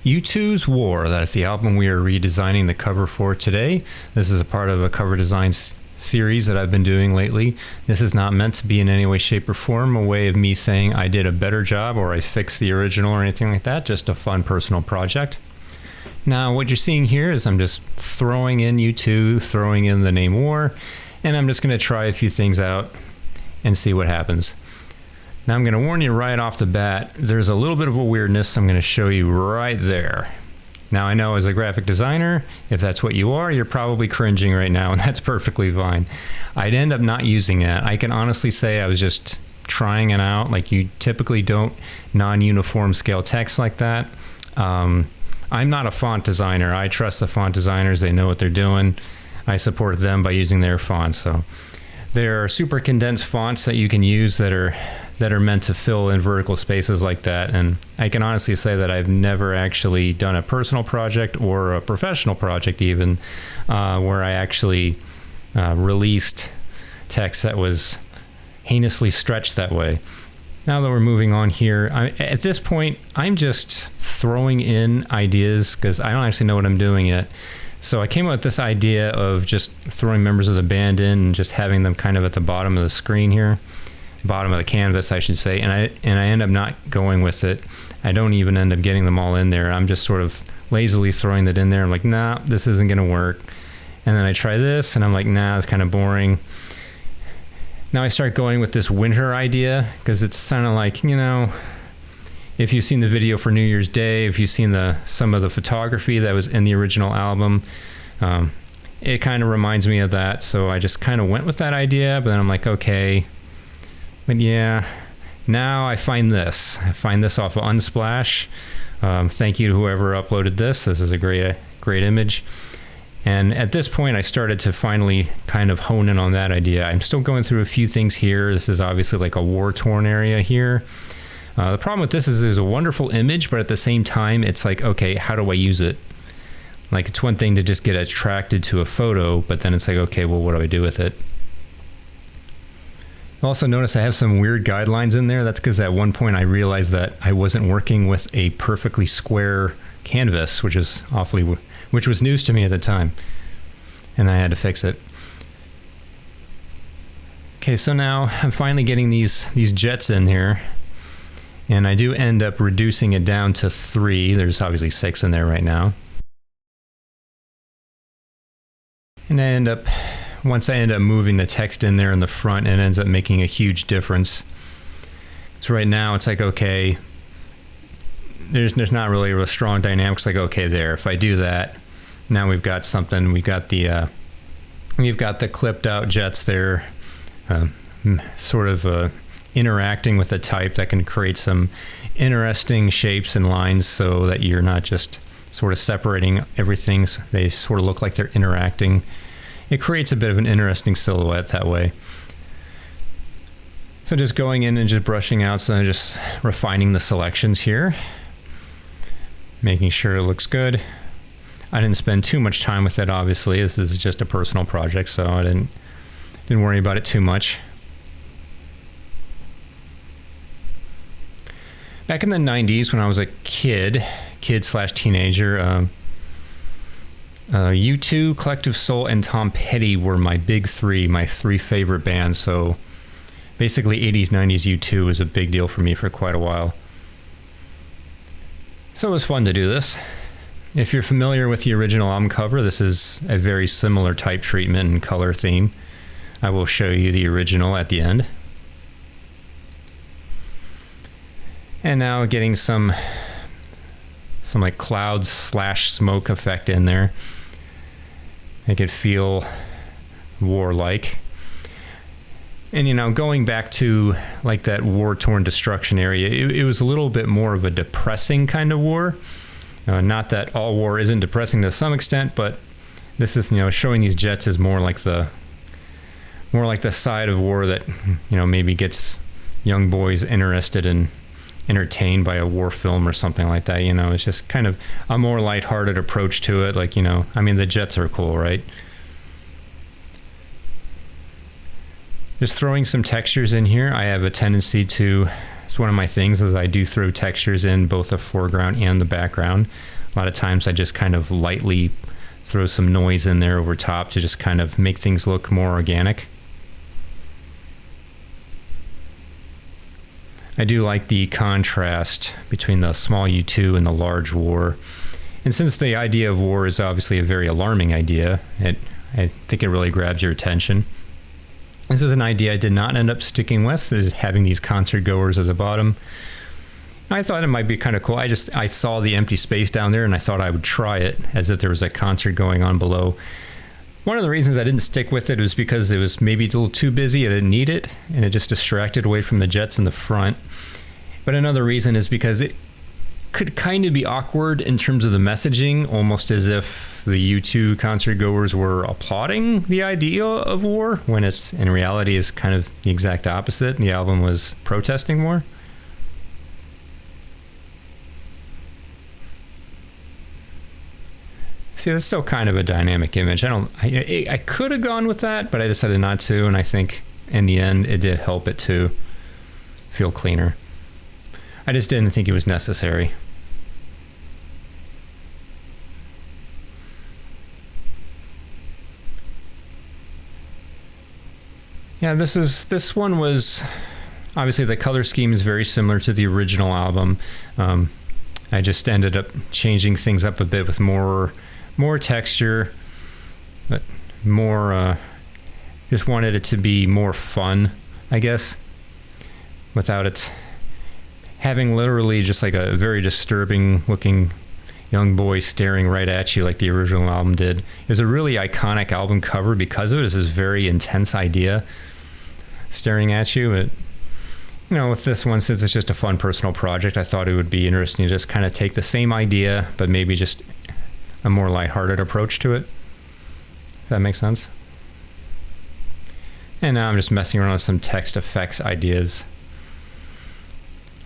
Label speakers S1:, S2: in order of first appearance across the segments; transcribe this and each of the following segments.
S1: U2's War. That's the album we are redesigning the cover for today. This is a part of a cover design series that I've been doing lately. This is not meant to be in any way, shape, or form a way of me saying I did a better job or I fixed the original or anything like that. Just a fun personal project. Now, what you're seeing here is I'm just throwing in U2, throwing in the name War, and I'm just going to try a few things out and see what happens. Now, I'm going to warn you right off the bat, there's a little bit of a weirdness I'm going to show you right there. Now, I know as a graphic designer, if that's what you are, you're probably cringing right now, and that's perfectly fine. I'd end up not using that. I can honestly say I was just trying it out. Like, you typically don't non-uniform scale text like that. I'm not a font designer. I trust the font designers. They know what they're doing. I support them by using their fonts. So there are super condensed fonts that you can use that are meant to fill in vertical spaces like that. And I can honestly say that I've never actually done a personal project or a professional project even where I actually released text that was heinously stretched that way. Now that we're moving on here, at this point, I'm just throwing in ideas because I don't actually know what I'm doing yet. So I came up with this idea of just throwing members of the band in and just having them kind of at the bottom of the screen here, bottom of the canvas, I should say. And I end up not going with it. I don't even end up getting them all in there. I'm just sort of lazily throwing that in there. I'm like, nah, this isn't going to work. And then I try this, and I'm like, nah, it's kind of boring. Now I start going with this winter idea because it's kind of like, you know, if you've seen the video for New Year's Day, if you've seen some of the photography that was in the original album, it kind of reminds me of that. So I just kind of went with that idea, but then I'm like, okay, but yeah, now I find this off of Unsplash. Thank you to whoever uploaded this. This is a great image. And at this point, I started to finally kind of hone in on that idea. I'm still going through a few things here. This is obviously like a war-torn area here. The problem with this is there's a wonderful image, but at the same time, it's like, okay, how do I use it? Like, it's one thing to just get attracted to a photo, but then it's like, okay, well, what do I do with it? Also notice I have some weird guidelines in there. That's because at one point I realized that I wasn't working with a perfectly square canvas, which was news to me at the time, and I had to fix it. Okay, so now I'm finally getting these jets in here, and I do end up reducing it down to 3. There's obviously 6 in there right now. And once I end up moving the text in there in the front, it ends up making a huge difference. So right now it's like, okay, there's not really a strong dynamics. Like, okay, there, if I do that, now we've got something. We've got the clipped out jets there, sort of interacting with the type that can create some interesting shapes and lines so that you're not just sort of separating everything. So they sort of look like they're interacting. It creates a bit of an interesting silhouette that way. So just going in and just brushing out, so just refining the selections here, making sure it looks good. I didn't spend too much time with it, obviously. This is just a personal project, so I didn't worry about it too much. Back in the 90s, when I was a kid/teenager, U2, Collective Soul, and Tom Petty were my big 3, my 3 favorite bands. So basically 80s, 90s U2 was a big deal for me for quite a while. So it was fun to do this. If you're familiar with the original album cover, this is a very similar type treatment and color theme. I will show you the original at the end. And now getting some like clouds / smoke effect in there. Make it feel warlike. And, you know, going back to like that war-torn destruction area, it was a little bit more of a depressing kind of war. Not that all war isn't depressing to some extent, but this is, you know, showing these jets is more like the side of war that, you know, maybe gets young boys interested and entertained by a war film or something like that. You know, it's just kind of a more lighthearted approach to it. Like, you know, I mean, the jets are cool, right? Just throwing some textures in here. I have a tendency to, it's one of my things is I do throw textures in both the foreground and the background. A lot of times I just kind of lightly throw some noise in there over top to just kind of make things look more organic. I do like the contrast between the small U2 and the large war. And since the idea of war is obviously a very alarming idea, I think it really grabs your attention. This is an idea I did not end up sticking with, is having these concert goers at the bottom. I thought it might be kind of cool. I saw the empty space down there and I thought I would try it as if there was a concert going on below. One of the reasons I didn't stick with it was because it was maybe a little too busy. I didn't need it, and it just distracted away from the jets in the front. But another reason is because it could kind of be awkward in terms of the messaging, almost as if the U2 concert goers were applauding the idea of war, when it's in reality is kind of the exact opposite. The album was protesting war. See, that's still kind of a dynamic image. I could have gone with that, but I decided not to, and I think in the end it did help it to feel cleaner. I just didn't think it was necessary. Yeah, this one was obviously the color scheme is very similar to the original album. I just ended up changing things up a bit with more texture, but more just wanted it to be more fun, I guess, without it having literally just like a very disturbing looking young boy staring right at you like the original album did. It was a really iconic album cover because of it. It's this very intense idea staring at you. But, you know, with this one, since it's just a fun personal project, I thought it would be interesting to just kind of take the same idea, but maybe just a more lighthearted approach to it. If that makes sense. And now I'm just messing around with some text effects ideas.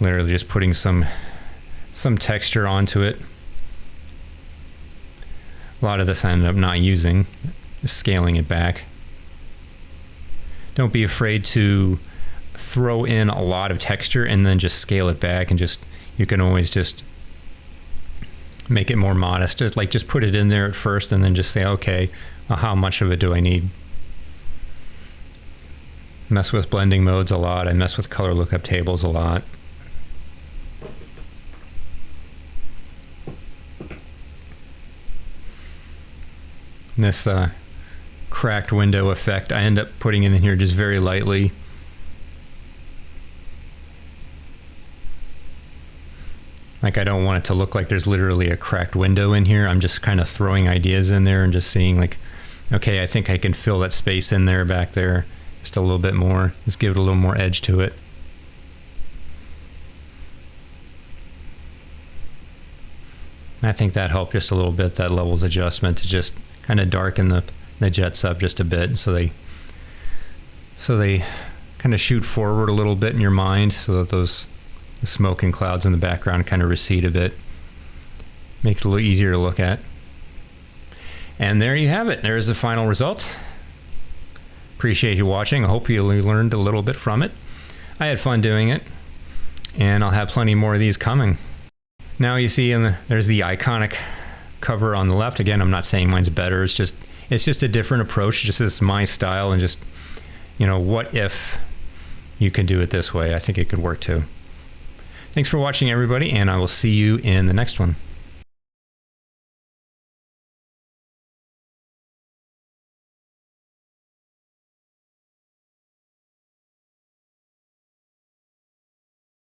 S1: Literally just putting some texture onto it. A lot of this I ended up not using, just scaling it back. Don't be afraid to throw in a lot of texture and then just scale it back, and you can always just make it more modest. Just put it in there at first and then just say, okay, well, how much of it do I need? Mess with blending modes a lot. I mess with color lookup tables a lot. And this cracked window effect, I end up putting it in here just very lightly. Like, I don't want it to look like there's literally a cracked window in here. I'm just kind of throwing ideas in there and just seeing like, okay, I think I can fill that space in there back there just a little bit more. Just give it a little more edge to it. And I think that helped just a little bit, that levels adjustment, to just kind of darken the jets up just a bit, so they kind of shoot forward a little bit in your mind, so that the smoke and clouds in the background kind of recede a bit. Make it a little easier to look at. And there you have it. There's the final result. Appreciate you watching. I hope you learned a little bit from it. I had fun doing it, and I'll have plenty more of these coming. Now you see there's the iconic cover on the left. Again, I'm not saying mine's better. It's just a different approach. Just as my style, and just, you know, what if you can do it this way? I think it could work too. Thanks for watching, everybody, and I will see you in the next one.